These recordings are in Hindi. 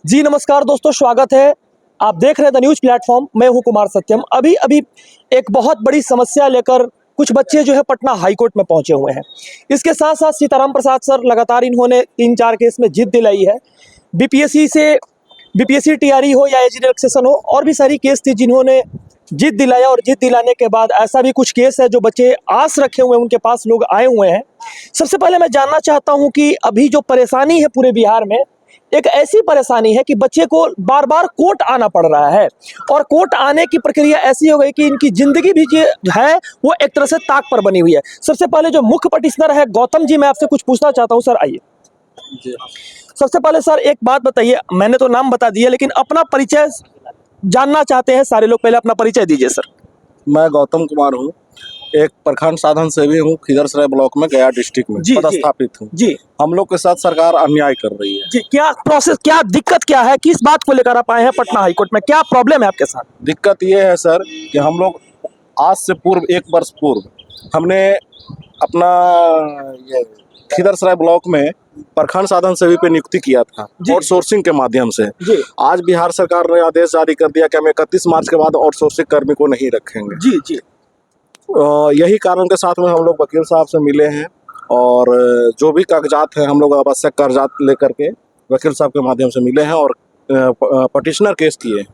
जी नमस्कार दोस्तों, स्वागत है। आप देख रहे हैं द न्यूज प्लेटफॉर्म। मैं हूं कुमार सत्यम। अभी अभी एक बहुत बड़ी समस्या लेकर कुछ बच्चे जो है पटना हाई कोर्ट में पहुंचे हुए हैं। इसके साथ साथ सीताराम प्रसाद सर लगातार इन्होंने 3-4 केस में जीत दिलाई है। बीपीएससी टीआरई हो या एज रिलैक्सेशन हो, और भी सारी केस थी जिन्होंने जीत दिलाया। और जीत दिलाने के बाद ऐसा भी कुछ केस है जो बच्चे आस रखे हुए हैं, उनके पास लोग आए हुए हैं। सबसे पहले मैं जानना चाहता हूं कि अभी जो परेशानी है पूरे बिहार में, एक ऐसी परेशानी है कि बच्चे को बार बार कोर्ट आना पड़ रहा है, और कोर्ट आने की प्रक्रिया ऐसी हो गई कि इनकी जिंदगी भी जो है वो एक तरह से ताक पर बनी हुई है। सबसे पहले जो मुख्य पटिशनर है गौतम जी, मैं आपसे कुछ पूछना चाहता हूं। सर आइए। सबसे पहले सर एक बात बताइए, मैंने तो नाम बता दिया लेकिन अपना परिचय जानना चाहते हैं सारे लोग। पहले अपना परिचय दीजिए सर। मैं गौतम कुमार हूँ, एक प्रखंड साधन सेवी हूँ, खिदरसराय ब्लॉक में, गया डिस्ट्रिक्ट में पदस्थापित हूँ। जी हम लोग के साथ सरकार अन्याय कर रही है। जी, क्या प्रोसेस, क्या दिक्कत क्या है, किस बात को लेकर आप आए हैं पटना हाईकोर्ट में, क्या प्रॉब्लम है आपके साथ? दिक्कत ये है सर कि हम लोग आज से पूर्व 1 वर्ष पूर्व हमने अपना ये खिदरसराय ब्लॉक में प्रखंड साधन सेवी पे नियुक्ति किया था आउटसोर्सिंग के माध्यम से। आज बिहार सरकार ने आदेश जारी कर दिया कि हम 31 मार्च के बाद आउटसोर्सिंग कर्मी को नहीं रखेंगे। जी जी, यही कारण के साथ में हम लोग वकील साहब से मिले हैं, और जो भी कागजात हैं हम लोग आवश्यक कागजात लेकर के वकील साहब के माध्यम से मिले हैं और पटिशनर केस किए।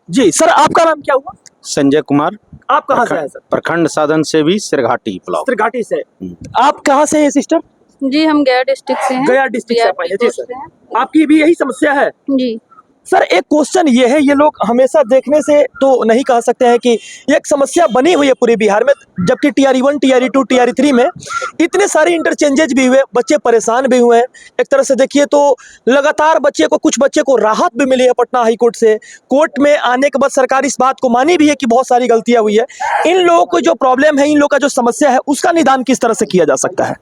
जी सर, आपका नाम क्या हुआ? संजय कुमार। आप कहाँ से हैं सर? प्रखंड साधन सेवी सिरघाटी ब्लॉक। घाटी से। आप कहाँ से हैं सिस्टर? जी हम गया डिस्ट्रिक्ट से हैं। गया डिस्ट्रिक्ट से आप आए हैं। जी सर, हैं। आपकी भी यही समस्या है? जी सर एक क्वेश्चन ये है, ये लोग हमेशा देखने से तो नहीं कह सकते हैं कि ये एक समस्या बनी हुई है पूरे बिहार में, जबकि टीआरई 1, टीआरई 2, टीआरई 3 में इतने सारे इंटरचेंजेज भी हुए, बच्चे परेशान भी हुए हैं। एक तरह से देखिए तो लगातार कुछ बच्चे को राहत भी मिली है पटना हाईकोर्ट से। कोर्ट में आने के बाद सरकार इस बात को मानी भी है कि बहुत सारी गलतियां हुई है। इन लोगों को जो प्रॉब्लम है, इन लोगों का जो समस्या है, उसका निदान किस तरह से किया जा सकता है?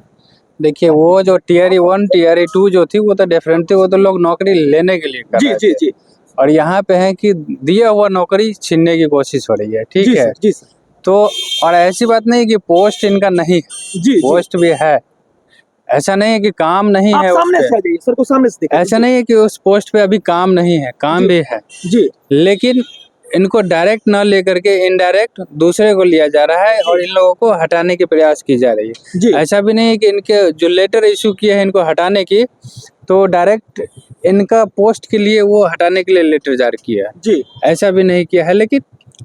देखिए, वो जो टीआरई 1 टीआरई 2 जो थी वो तो डिफरेंट थी, वो तो लोग नौकरी लेने के लिए कर रहे थे। जी। और यहाँ पे है कि दिया हुआ नौकरी छीनने की कोशिश हो रही है। ठीक है जी सर। तो और ऐसी बात नहीं कि पोस्ट इनका नहीं है, जी पोस्ट भी है। ऐसा नहीं है कि काम नहीं है सामने उस से आ जाइए सर को, सामने से दिखाइए। ऐसा नहीं है कि उस पोस्ट पे अभी काम नहीं है, काम भी है जी। लेकिन इनको डायरेक्ट न लेकर के इनडायरेक्ट दूसरे को लिया जा रहा है और इन लोगों को हटाने की प्रयास की जा रही है। ऐसा भी नहीं है कि इनके जो लेटर इशू किए हैं इनको हटाने की, तो डायरेक्ट इनका पोस्ट के लिए वो हटाने के लिए लेटर जारी किया है। जी ऐसा भी नहीं किया है, लेकिन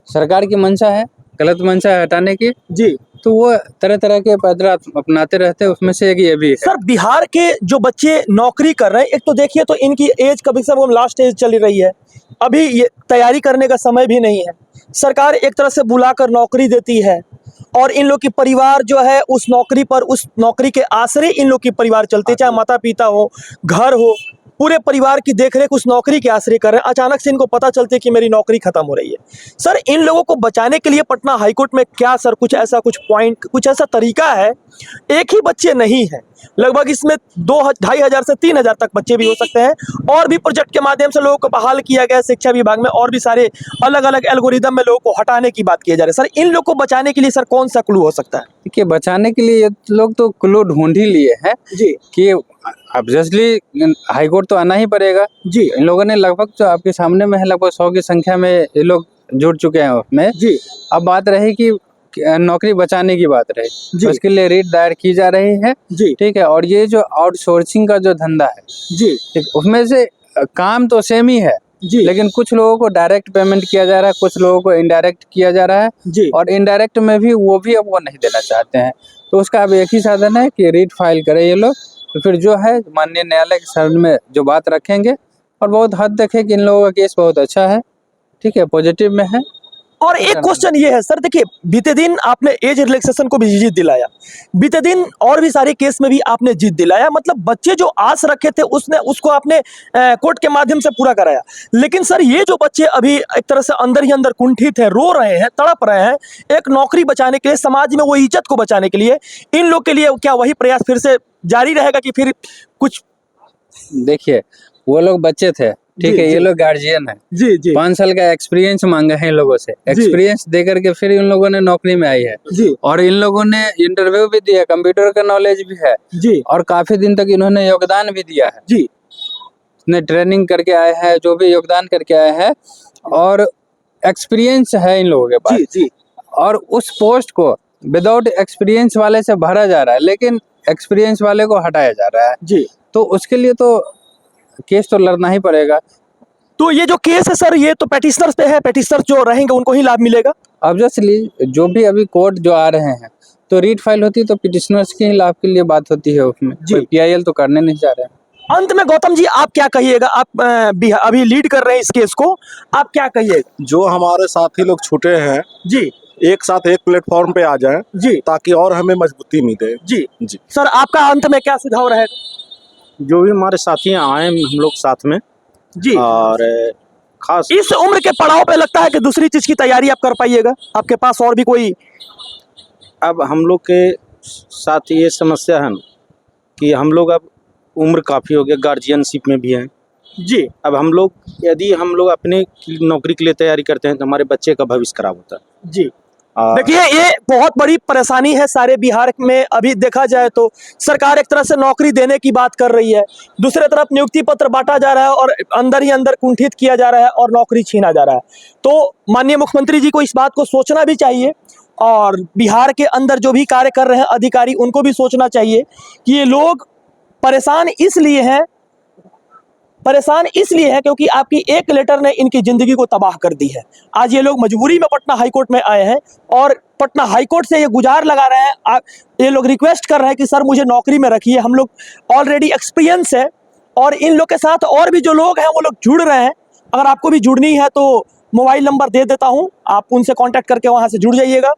सरकार की मंशा है, गलत मंशा है हटाने की। जी, तो वो तरह तरह के पैदल अपनाते रहते हैं, उसमें से एक ये भी है। सर बिहार के जो बच्चे नौकरी कर रहे हैं, एक तो देखिए तो इनकी एज कभी से वो लास्ट एज चली रही है, अभी ये तैयारी करने का समय भी नहीं है। सरकार एक तरह से बुलाकर नौकरी देती है, और इन लोग की परिवार जो है उस नौकरी के आसरे इन लोग की परिवार चलते, चाहे माता पिता हो, घर हो, पूरे परिवार की देखरेख उस नौकरी के आसरे कर रहे हैं। अचानक से इनको पता चलते है कि मेरी नौकरी खत्म हो रही है। सर इन लोगों को बचाने के लिए पटना हाईकोर्ट में क्या सर कुछ ऐसा तरीका है? एक ही बच्चे नहीं है, लगभग इसमें 2-2,500 से 3,000 तक बच्चे भी हो सकते हैं, और भी प्रोजेक्ट के माध्यम से लोगों को बहाल किया गया शिक्षा विभाग में, और भी सारे अलग अलग एल्गोरिदम में लोगों को हटाने की बात की जा रही है। सर इन लोग को बचाने के लिए सर कौन सा क्लू हो सकता है? देखिए, बचाने के लिए लोग तो क्लू ढूंढ ही लिए हैं जी कि ऑब्वियसली हाईकोर्ट तो आना ही पड़ेगा। जी इन लोगों ने लगभग जो आपके सामने में है, लगभग 100 की संख्या में ये लोग जुड़ चुके हैं उसमें। जी अब बात रही कि नौकरी बचाने की बात रही, तो उसके लिए रीट दायर की जा रही है। जी ठीक है, और ये जो आउटसोर्सिंग का जो धंधा है, जी ठीक, उसमें से काम तो सेम ही है, जी लेकिन कुछ लोगों को डायरेक्ट पेमेंट किया जा रहा है, कुछ लोगों को इनडायरेक्ट किया जा रहा है, जी और इनडायरेक्ट में भी वो नहीं देना चाहते हैं। तो उसका अब एक ही साधन है कि रीट फाइल करें ये लोग, तो फिर जो है माननीय न्यायालय के सामने में जो बात रखेंगे, और बहुत हद देखे कि इन लोगों का केस बहुत अच्छा है, ठीक है, पॉजिटिव में है। और एक क्वेश्चन ये है सर, देखिए बीते दिन आपने एज रिलैक्सेशन को भी जीत दिलाया, बीते दिन और भी सारे केस में भी आपने जीत दिलाया, मतलब बच्चे जो आस रखे थे उसको आपने कोर्ट के माध्यम से पूरा कराया। लेकिन सर ये जो बच्चे अभी एक तरह से अंदर ही अंदर कुंठित है, रो रहे हैं, तड़प रहे हैं, एक नौकरी बचाने के लिए, समाज में वो इज्जत को बचाने के लिए, इन लोग के लिए क्या वही प्रयास फिर से जारी रहेगा कि फिर कुछ? देखिए, वो लोग बच्चे थे, ठीक है, ये लोग गार्जियन है। जी जी 5 साल का एक्सपीरियंस मांगा है इन लोगों से, एक्सपीरियंस दे करके फिर इन लोगों ने नौकरी में आई है। जी और इन लोगों ने इंटरव्यू भी दिया, कंप्यूटर का नॉलेज भी है, जी और काफी दिन तक इन्होंने योगदान भी दिया है। जी ने ट्रेनिंग करके आए हैं, जो भी योगदान करके आए हैं और एक्सपीरियंस है इन लोगों के पास। जी और उस पोस्ट को विदाउट एक्सपीरियंस वाले से भरा जा रहा है, लेकिन एक्सपीरियंस वाले को हटाया जा रहा है। जी। तो उसके लिए तो केस तो लड़ना ही पड़ेगा। तो ये जो केस है सर, ये तो पेटिशनर्स पे है, पेटिशनर जो रहेंगे उनको ही लाभ मिलेगा। ऑब्वियसली जो भी अभी कोर्ट जो आ रहे हैं, तो रीट फाइल होती है तो पिटिशनर्स के ही लाभ के लिए बात होती है उसमें। जी। पीआईएल तो करने नहीं जा रहे हैं। अंत में गौतम जी आप क्या कहिएगा? आप अभी लीड कर रहे हैं इस केस को, आप क्या कहिएगा? जो हमारे साथी लोग छूटे हैं जी एक साथ एक प्लेटफॉर्म पे आ जाएं जी ताकि और हमें मजबूती मिले। जी जी सर, आपका अंत में क्या सुझाव रहेगा? जो भी हमारे साथी आए हम लोग साथ में, जी। और खास इस उम्र के पड़ाव पे लगता है कि दूसरी चीज की तैयारी आप कर पाइएगा? आपके पास और भी कोई? अब हम लोग के साथ ये समस्या है ना कि हम लोग अब उम्र काफ़ी हो गया, गार्जियनशिप में भी हैं। जी अब यदि हम लोग अपने नौकरी के लिए तैयारी करते हैं तो हमारे बच्चे का भविष्य खराब होता है। जी। देखिए ये बहुत बड़ी परेशानी है सारे बिहार में। अभी देखा जाए तो सरकार एक तरह से नौकरी देने की बात कर रही है, दूसरे तरफ नियुक्ति पत्र बांटा जा रहा है और अंदर ही अंदर कुंठित किया जा रहा है और नौकरी छीना जा रहा है। तो माननीय मुख्यमंत्री जी को इस बात को सोचना भी चाहिए और बिहार के अंदर जो भी कार्य कर रहे हैं अधिकारी, उनको भी सोचना चाहिए कि ये लोग परेशान इसलिए है क्योंकि आपकी एक लेटर ने इनकी जिंदगी को तबाह कर दी है। आज ये लोग मजबूरी में पटना हाईकोर्ट में आए हैं और पटना हाईकोर्ट से ये गुजार लगा रहे हैं, ये लोग रिक्वेस्ट कर रहे हैं कि सर मुझे नौकरी में रखिए, हम लोग ऑलरेडी एक्सपीरियंस है। और इन लोग के साथ और भी जो लोग हैं वो लोग जुड़ रहे हैं। अगर आपको भी जुड़नी है तो मोबाइल नंबर दे देता हूं, आप उनसे कांटेक्ट करके वहां से जुड़ जाइएगा।